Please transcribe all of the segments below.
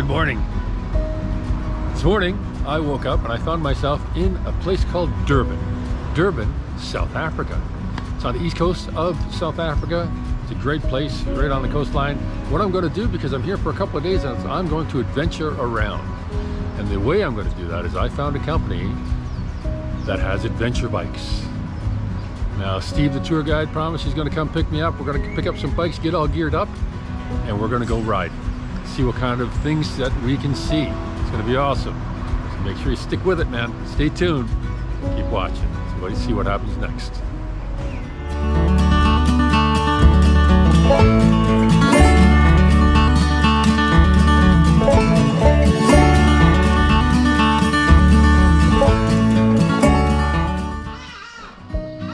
Good morning. This morning I woke up and I found myself in a place called Durban, South Africa. It's on the east coast of South Africa. It's a great place, right on the coastline. What I'm going to do, because I'm here for a couple of days, is I'm going to adventure around. And the way I'm going to do that is I found a company that has adventure bikes. Now Steve, the tour guide, promised he's going to come pick me up. We're going to pick up some bikes, get all geared up, and we're going to go ride. See what kind of things that we can see. It's going to be awesome. So make sure you stick with it, man. Stay tuned. Keep watching. So let's see what happens next.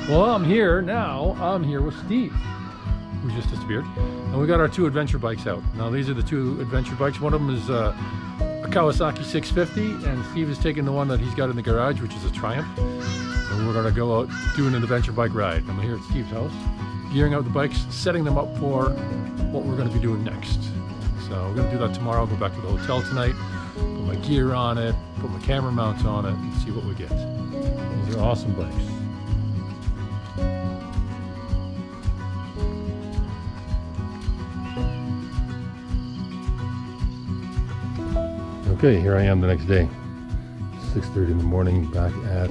Well, I'm here now. I'm here with Steve, who just disappeared, and we got our two adventure bikes out. Now these are the two adventure bikes. One of them is a Kawasaki 650, and Steve is taking the one that he's got in the garage, which is a Triumph, and we're going to go out doing an adventure bike ride. I'm here at Steve's house, gearing up the bikes, setting them up for what we're going to be doing next. So we're going to do that tomorrow. I'll go back to the hotel tonight, put my gear on it, put my camera mounts on it, and see what we get. These are awesome bikes. Okay, here I am the next day, 6:30 in the morning, back at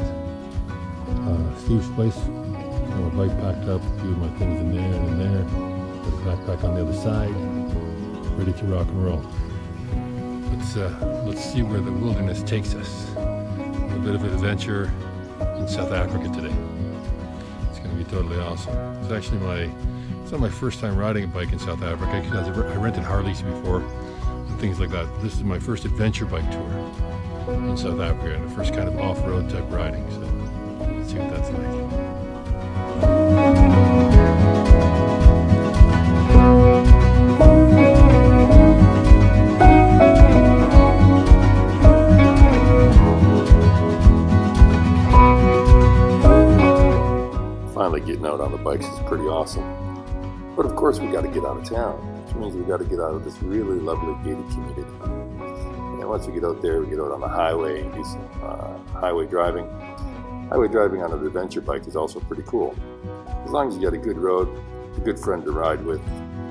Steve's place. Got my bike packed up, a few of my things in there and in there. Put the backpack on the other side, ready to rock and roll. Let's see where the wilderness takes us. A bit of an adventure in South Africa today. It's going to be totally awesome. It's actually it's not my first time riding a bike in South Africa, because I rented Harleys before. Things like that. This is my first adventure bike tour in South Africa, and the first kind of off-road type riding, so let's see what that's like. Finally getting out on the bikes is pretty awesome, but of course we got to get out of town, which means we got to get out of this really lovely gated community. And once we get out there, we get out on the highway and do some highway driving. Highway driving on an adventure bike is also pretty cool. As long as you got a good road, a good friend to ride with,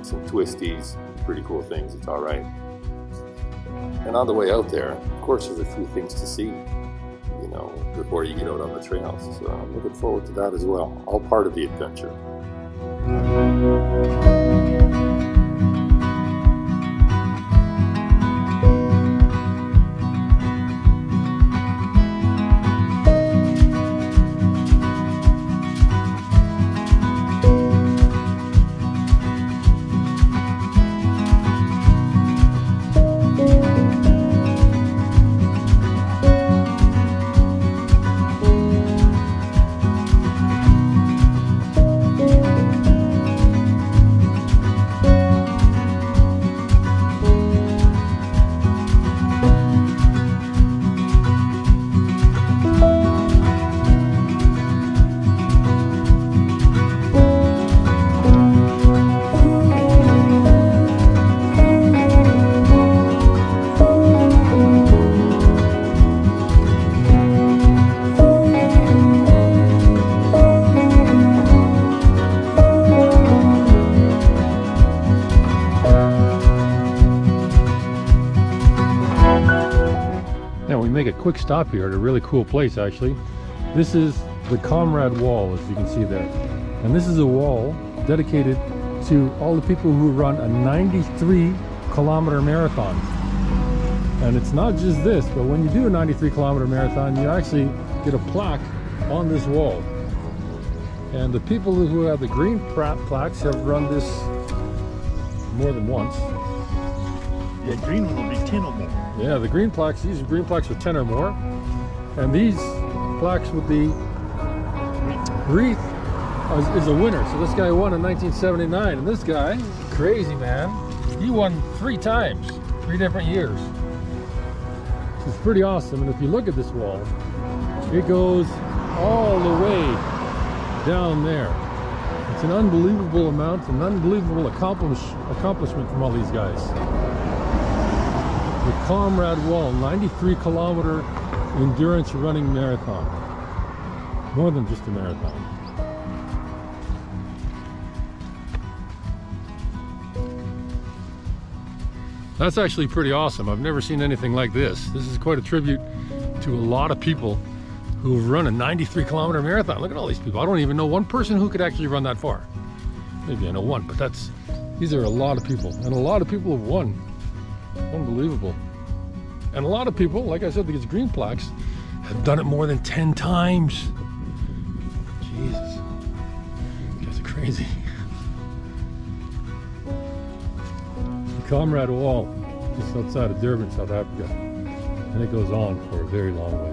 some twisties, pretty cool things, it's all right. And on the way out there, of course, there's a few things to see, you know, before you get out on the trails. So I'm looking forward to that as well. All part of the adventure. Make a quick stop here at a really cool place. Actually, this is the Comrade Wall, as you can see there, and this is a wall dedicated to all the people who run a 93-kilometer marathon. And it's not just this, but when you do a 93-kilometer marathon, you actually get a plaque on this wall. And the people who have the green plaques have run this more than once. The green one will be 10 or more. Yeah, the green plaques, these green plaques are 10 or more. And these plaques with the wreath is a winner. So this guy won in 1979. And this guy, crazy man, he won 3 times, 3 different years. It's pretty awesome. And if you look at this wall, it goes all the way down there. It's an unbelievable amount, an unbelievable accomplishment from all these guys. the Comrade Wall 93-kilometer endurance running marathon. More than just a marathon. That's actually pretty awesome. I've never seen anything like this. This is quite a tribute to a lot of people who've run a 93-kilometer marathon. Look at all these people. I don't even know one person who could actually run that far. Maybe I know one, but these are a lot of people, and a lot of people have won. Unbelievable. And a lot of people, like I said, these green plaques, have done it more than 10 times. Jesus. You guys are crazy. The Comrade Wall, just outside of Durban, South Africa. And it goes on for a very long way.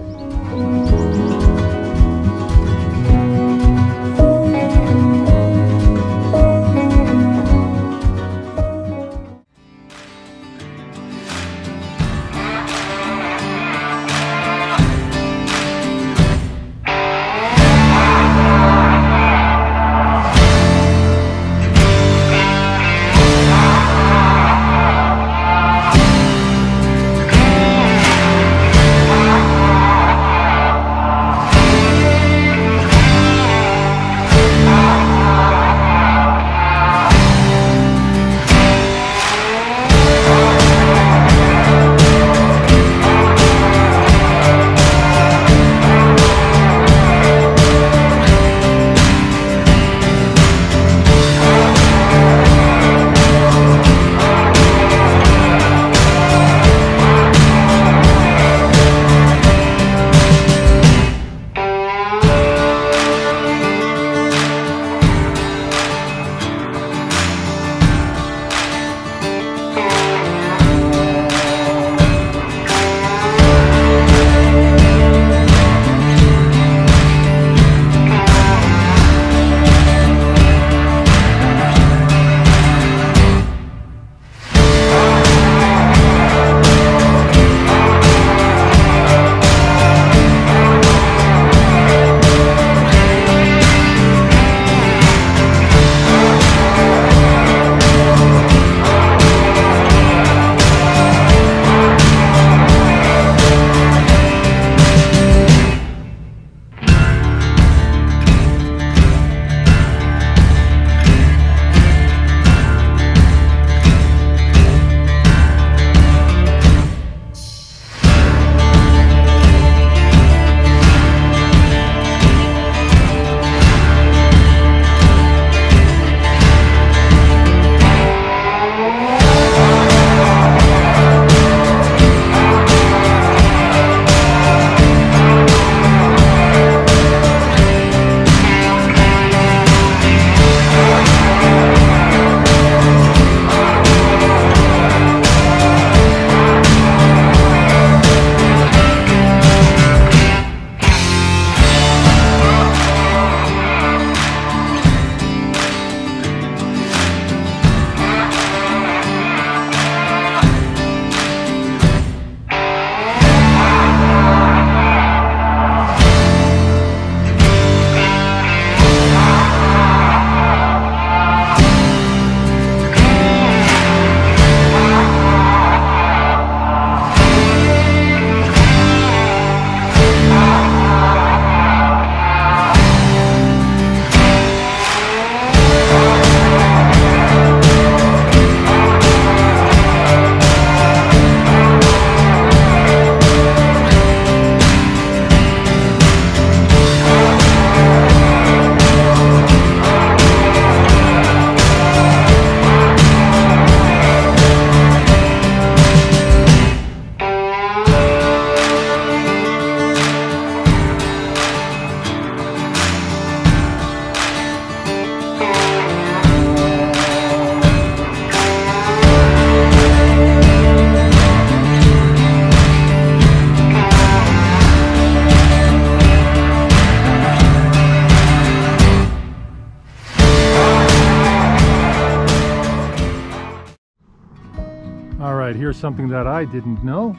Alright, here's something that I didn't know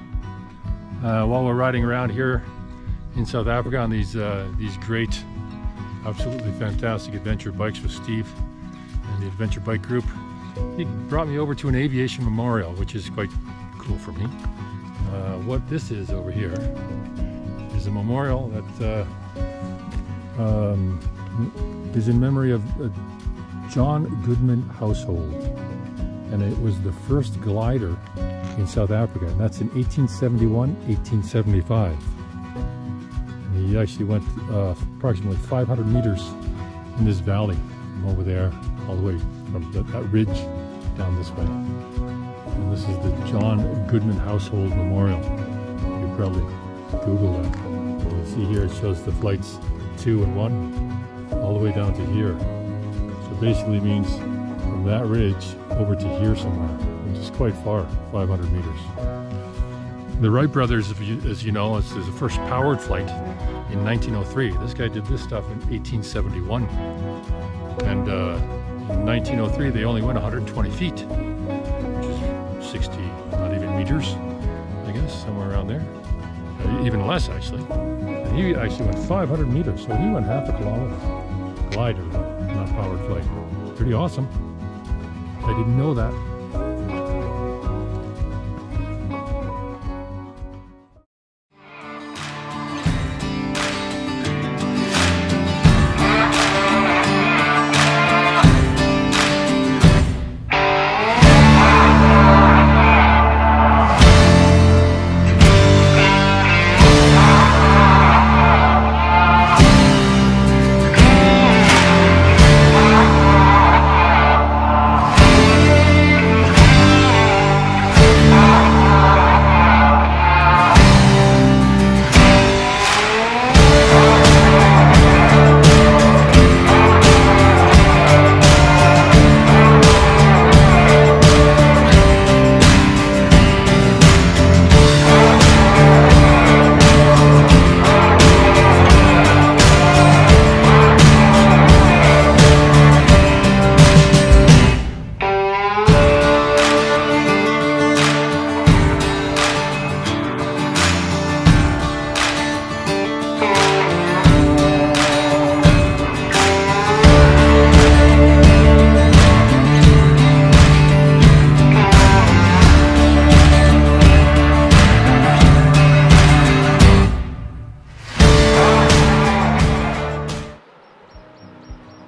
while we're riding around here in South Africa on these great, absolutely fantastic adventure bikes with Steve and the Adventure Bike Group. He brought me over to an aviation memorial, which is quite cool for me. What this is over here is a memorial that is in memory of John Goodman household, and it was the first glider in South Africa, and that's in 1871, 1875. And he actually went approximately 500 meters in this valley from over there all the way from that ridge down this way. And this is the John Goodman household memorial. You could probably Google that. You can see here it shows the flights 2 and 1 all the way down to here. So basically means from that ridge over to here somewhere, which is quite far, 500 meters. The Wright brothers, as you know, is the first powered flight in 1903. This guy did this stuff in 1871. And in 1903, they only went 120 feet, which is 60, not even meters, I guess, somewhere around there. Even less, actually. And he actually went 500 meters, so he went half a kilometer. Glider, not powered flight. Pretty awesome. I didn't know that.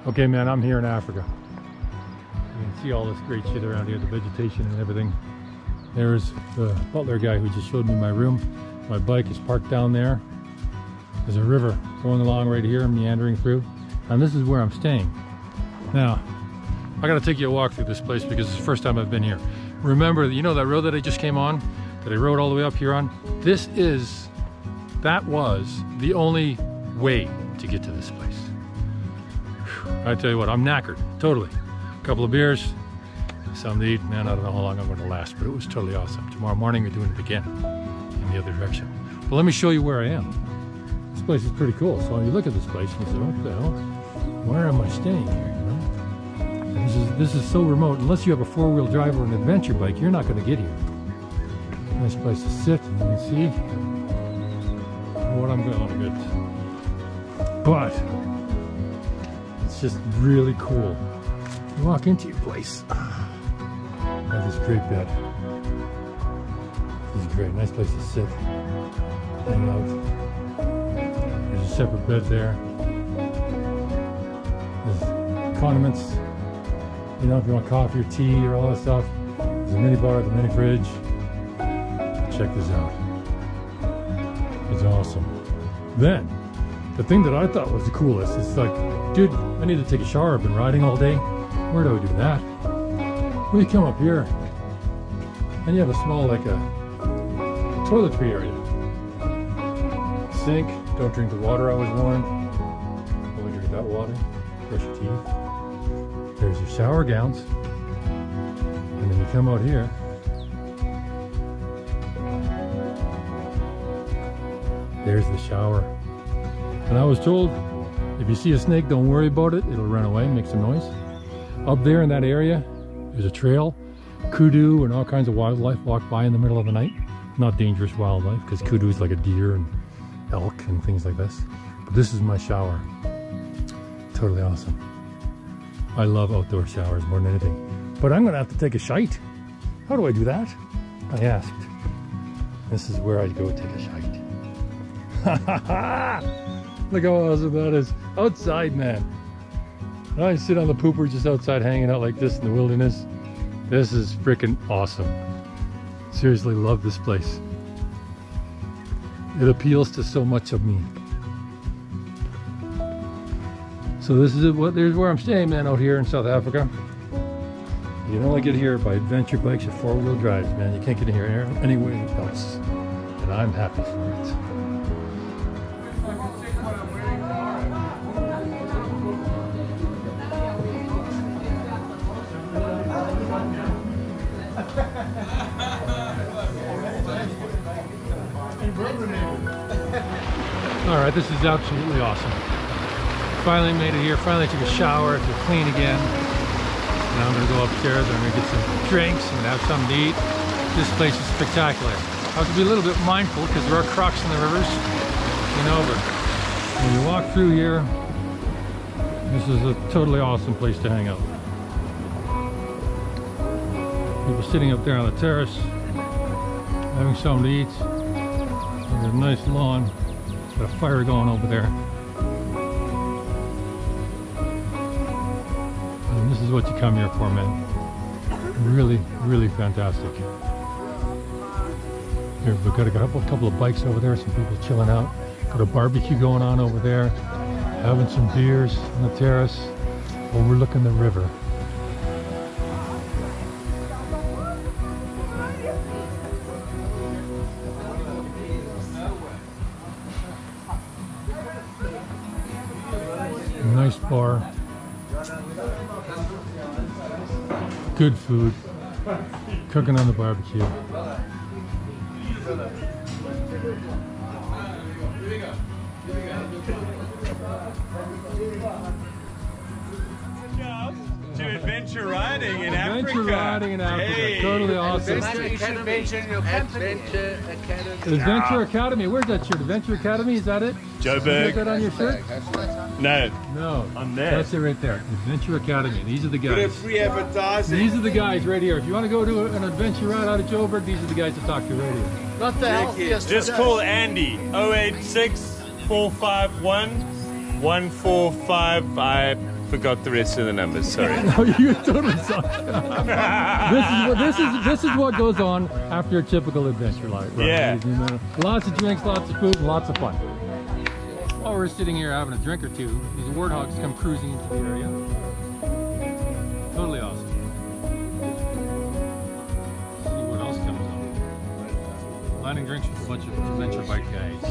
Okay, man, I'm here in Africa. You can see all this great shit around here, the vegetation and everything. There's the butler guy who just showed me my room. My bike is parked down there. There's a river going along right here, meandering through. And this is where I'm staying. Now, I gotta take you a walk through this place because it's the first time I've been here. Remember, you know that road that I just came on? That I rode all the way up here on? That was the only way to get to this place. I tell you what, I'm knackered, totally. A couple of beers, something to eat. Man, I don't know how long I'm going to last, but it was totally awesome. Tomorrow morning we're doing it again in the other direction. But let me show you where I am. This place is pretty cool. So you look at this place and you say, what the hell? Where am I staying here? You know? And this is so remote. Unless you have a four-wheel drive or an adventure bike, you're not going to get here. Nice place to sit. You can see what I'm going to get. But just really cool. You walk into your place. Got this great bed. This is great. Nice place to sit. Hang out. There's a separate bed there. There's condiments. You know, if you want coffee or tea or all that stuff. There's a mini bar, the mini fridge. Check this out. It's awesome. Then, the thing that I thought was the coolest is like, dude, I need to take a shower. I've been riding all day. Where do I do that? Well, you come up here and you have a small, like a toiletry area. Sink. Don't drink the water, I was warned. Only drink that water. Brush your teeth. There's your shower gowns. And then you come out here. There's the shower. And I was told, if you see a snake, don't worry about it. It'll run away, make some noise. Up there in that area, there's a trail. Kudu and all kinds of wildlife walk by in the middle of the night. Not dangerous wildlife, because kudu is like a deer and elk and things like this. But this is my shower. Totally awesome. I love outdoor showers more than anything. But I'm going to have to take a shite. How do I do that? I asked. This is where I'd go take a shite. Look how awesome that is. Outside, man. I sit on the pooper just outside hanging out like this in the wilderness. This is freaking awesome. Seriously love this place. It appeals to so much of me. So this is there's where I'm staying, man, out here in South Africa. You can only get here by adventure bikes or four-wheel drives, man. You can't get in here anywhere else. And I'm happy for it. Alright, this is absolutely awesome. Finally made it here, finally took a shower, to clean again. Now I'm going to go upstairs, I'm going to get some drinks and have something to eat. This place is spectacular. I have to be a little bit mindful because there are crocs in the rivers, you know, but when you walk through here, this is a totally awesome place to hang out. People sitting up there on the terrace, having something to eat. There's a nice lawn, got a fire going over there. And this is what you come here for, man. Really, really fantastic. Here, we've got a couple of bikes over there, some people chilling out. Got a barbecue going on over there, having some beers on the terrace, overlooking the river. Nice bar, good food, cooking on the barbecue. To adventure riding in Africa. Adventure riding in Africa, Hey. totally awesome. Adventure Academy, where's that shirt? Adventure Academy, is that it? Joburg. You got that on your shirt? No. No. On there. That's it right there. Adventure Academy. These are the guys. Free advertising. These are the guys right here. If you want to go to an adventure ride out of Joburg, these are the guys to talk to right here. Not the healthiest. Just call Andy. 086 451 145. I forgot the rest of the numbers. Sorry. No, you totally suck. This is what goes on after a typical adventure ride. Right? Yeah. You know, lots of drinks, lots of food, and lots of fun. While we're sitting here having a drink or two, these warthogs come cruising into the area. Totally awesome. Let's see what else comes on. Landing drinks with a bunch of adventure bike guys.